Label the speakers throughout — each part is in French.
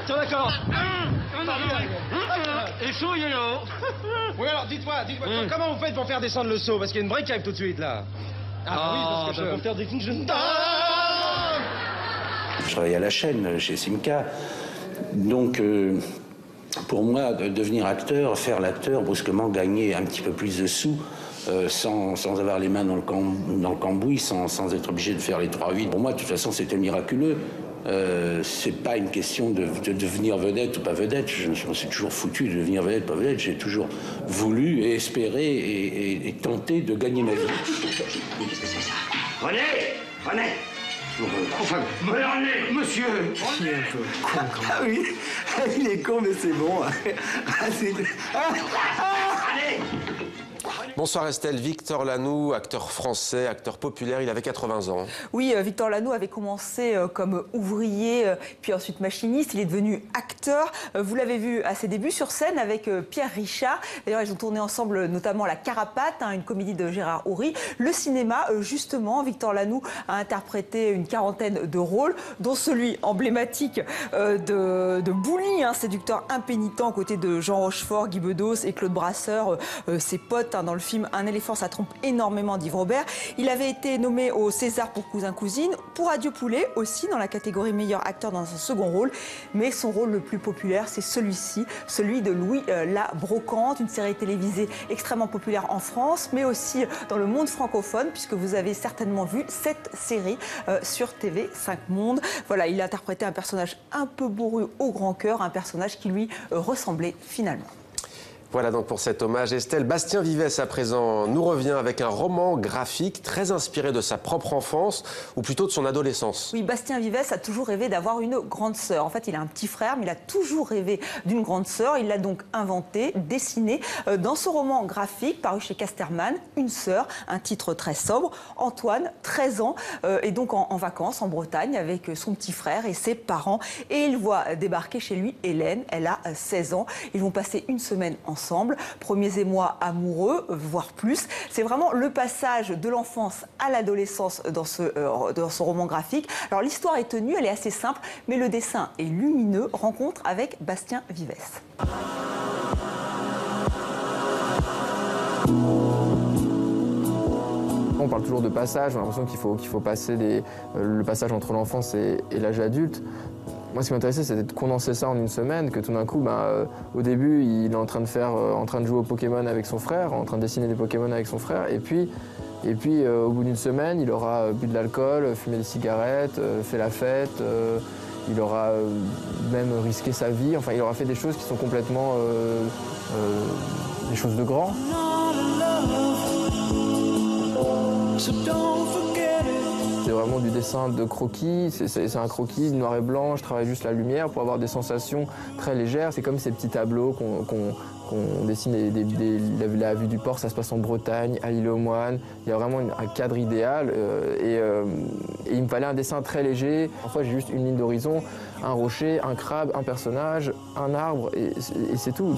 Speaker 1: Tiens, d'accord.
Speaker 2: Et chaud, yellow.
Speaker 1: Oui, alors dites-moi, comment vous faites pour faire descendre le seau? Parce qu'il y a une brique qui arrive tout de suite, là. Ah oui, parce que pour faire des kings, je ne...
Speaker 3: Je travaille à la chaîne, chez Simca. Donc, pour moi, devenir acteur, faire l'acteur, brusquement gagner un petit peu plus de sous, sans avoir les mains dans le cambouis, sans être obligé de faire les 3-8. Pour moi, de toute façon, c'était miraculeux. C'est pas une question de devenir vedette ou pas vedette. Je me suis toujours foutu de devenir vedette ou pas vedette. J'ai toujours voulu et espéré et tenté de gagner ma vie.
Speaker 4: Mais qu'est-ce que c'est ça? René!
Speaker 2: Enfin, René, monsieur.
Speaker 4: Il est un peu con quand même. Ah oui, il est con mais c'est bon.
Speaker 2: Allez!
Speaker 5: Bonsoir Estelle. Victor Lanoux, acteur français, acteur populaire, il avait 80 ans.
Speaker 6: Oui, Victor Lanoux avait commencé comme ouvrier, puis ensuite machiniste. Il est devenu acteur. Vous l'avez vu à ses débuts sur scène avec Pierre Richard. D'ailleurs, ils ont tourné ensemble notamment La Carapate, une comédie de Gérard Houry. Le cinéma, justement, Victor Lanoux a interprété une quarantaine de rôles, dont celui emblématique de Bouli, séducteur impénitent aux côtés de Jean Rochefort, Guy Bedos et Claude Brasseur, ses potes dans le film Un éléphant, ça trompe énormément d'Yves Robert. Il avait été nommé au César pour Cousin-Cousine, pour Adieu Poulet aussi dans la catégorie meilleur acteur dans un second rôle. Mais son rôle le plus populaire, c'est celui-ci, celui de Louis la Brocante, une série télévisée extrêmement populaire en France, mais aussi dans le monde francophone, puisque vous avez certainement vu cette série sur TV5 Monde. Voilà, il a interprété un personnage un peu bourru au grand cœur, un personnage qui lui ressemblait finalement.
Speaker 5: Voilà donc pour cet hommage. Estelle, Bastien Vivès à présent nous revient avec un roman graphique très inspiré de sa propre enfance, ou plutôt de son adolescence.
Speaker 6: Oui, Bastien Vivès a toujours rêvé d'avoir une grande sœur. En fait, il a un petit frère, mais il a toujours rêvé d'une grande sœur. Il l'a donc inventé, dessiné dans ce roman graphique paru chez Casterman, Une sœur, un titre très sobre. Antoine, 13 ans, est donc en vacances en Bretagne avec son petit frère et ses parents. Et il voit débarquer chez lui Hélène, elle a 16 ans. Ils vont passer une semaine ensemble, premiers émois amoureux, voire plus. C'est vraiment le passage de l'enfance à l'adolescence dans ce roman graphique. Alors l'histoire est tenue, elle est assez simple, mais le dessin est lumineux. Rencontre avec Bastien Vivès.
Speaker 7: On parle toujours de passage, j'ai l'impression qu'il faut passer le passage entre l'enfance et l'âge adulte. Moi, ce qui m'intéressait, c'était de condenser ça en une semaine, que tout d'un coup, au début, il est en train de jouer au Pokémon avec son frère, en train de dessiner des Pokémon avec son frère, et puis au bout d'une semaine, il aura bu de l'alcool, fumé des cigarettes, fait la fête, il aura même risqué sa vie, enfin, il aura fait des choses qui sont complètement des choses de grand. C'est vraiment du dessin de croquis, c'est un croquis noir et blanc, je travaille juste la lumière pour avoir des sensations très légères. C'est comme ces petits tableaux qu'on dessine, la vue du port, ça se passe en Bretagne, à l'île aux Moines. Il y a vraiment un cadre idéal et il me fallait un dessin très léger. Parfois j'ai juste une ligne d'horizon, un rocher, un crabe, un personnage, un arbre et c'est tout.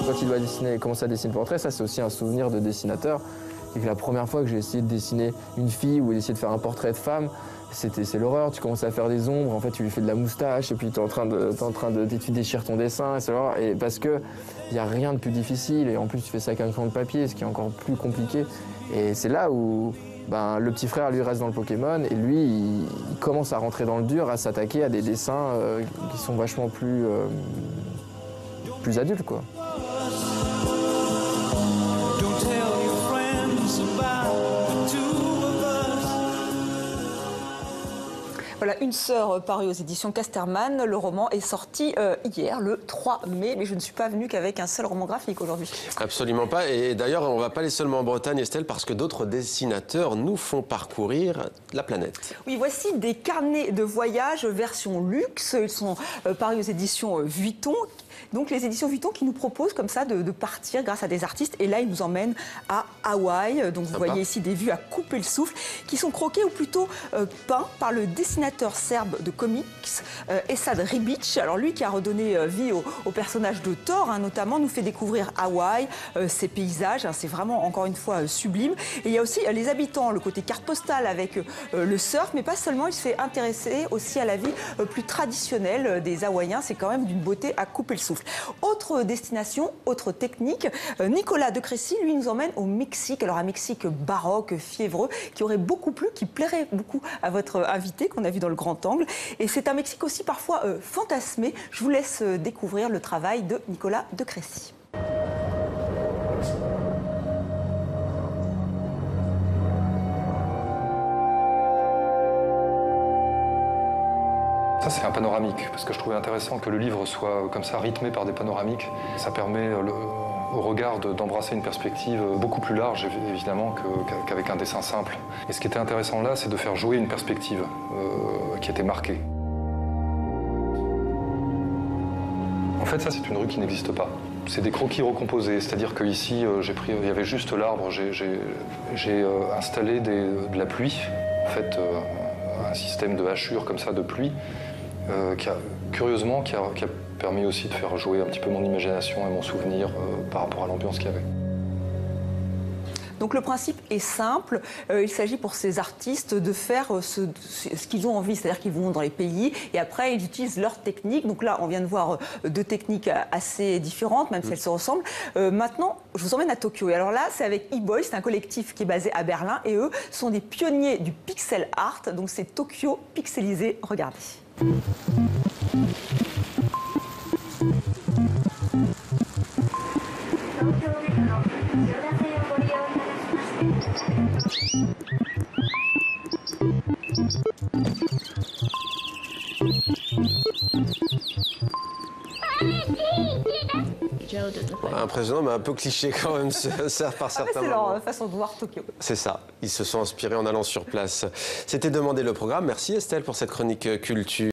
Speaker 7: Quand il doit commencer à dessiner le portrait, ça c'est aussi un souvenir de dessinateur. Et que la première fois que j'ai essayé de dessiner une fille ou d'essayer de faire un portrait de femme, c'est l'horreur. Tu commences à faire des ombres, en fait tu lui fais de la moustache et puis tu déchires ton dessin, et parce que il n'y a rien de plus difficile et en plus tu fais ça avec un crayon de papier, ce qui est encore plus compliqué. Et c'est là où le petit frère lui reste dans le Pokémon et lui il commence à rentrer dans le dur, à s'attaquer à des dessins qui sont vachement plus adultes quoi.
Speaker 6: Voilà, Une sœur parue aux éditions Casterman. Le roman est sorti hier, le 3 mai, mais je ne suis pas venue qu'avec un seul roman graphique aujourd'hui.
Speaker 5: Absolument pas. Et d'ailleurs, on ne va pas aller seulement en Bretagne, Estelle, parce que d'autres dessinateurs nous font parcourir la planète.
Speaker 6: Oui, voici des carnets de voyage version luxe. Ils sont parus aux éditions Vuitton. Donc les éditions Vuitton qui nous proposent comme ça de partir grâce à des artistes. Et là, ils nous emmènent à Hawaï. Donc vous voyez ici des vues à couper le souffle qui sont croquées ou plutôt peints par le dessinateur serbe de comics, Esad Ribic. Alors lui qui a redonné vie au personnage de Thor, hein, notamment, nous fait découvrir Hawaï, ses paysages. Hein, c'est vraiment, encore une fois, sublime. Et il y a aussi les habitants, le côté carte postale avec le surf, mais pas seulement, il se fait intéresser aussi à la vie plus traditionnelle des Hawaïens. C'est quand même d'une beauté à couper le souffle. Autre destination, autre technique, Nicolas de Crécy, lui, nous emmène au Mexique. Alors un Mexique baroque, fiévreux, qui aurait beaucoup plu, qui plairait beaucoup à votre invité qu'on a vu dans le grand angle. Et c'est un Mexique aussi parfois fantasmé. Je vous laisse découvrir le travail de Nicolas de Crécy.
Speaker 8: Ça, c'est un panoramique, parce que je trouvais intéressant que le livre soit comme ça rythmé par des panoramiques. Ça permet au regard d'embrasser une perspective beaucoup plus large, évidemment, qu'avec un dessin simple. Et ce qui était intéressant là, c'est de faire jouer une perspective qui était marquée. En fait, ça, c'est une rue qui n'existe pas. C'est des croquis recomposés, c'est-à-dire qu'ici, il y avait juste l'arbre, j'ai installé de la pluie, en fait, un système de hachure comme ça de pluie, qui a permis aussi de faire jouer un petit peu mon imagination et mon souvenir par rapport à l'ambiance qu'il y avait.
Speaker 6: Donc le principe est simple, il s'agit pour ces artistes de faire ce qu'ils ont envie, c'est-à-dire qu'ils vont dans les pays et après ils utilisent leur technique. Donc là on vient de voir deux techniques assez différentes, même si elles se ressemblent. Maintenant je vous emmène à Tokyo et alors là c'est avec E-Boy, c'est un collectif qui est basé à Berlin et eux sont des pionniers du pixel art, donc c'est Tokyo pixelisé, regardez.
Speaker 5: Impressionnant, mais un peu cliché quand même, par certains
Speaker 6: c'est
Speaker 5: moments.
Speaker 6: leur façon de voir Tokyo.
Speaker 5: C'est ça, ils se sont inspirés en allant sur place. C'était Demander le programme. Merci Estelle pour cette chronique culture.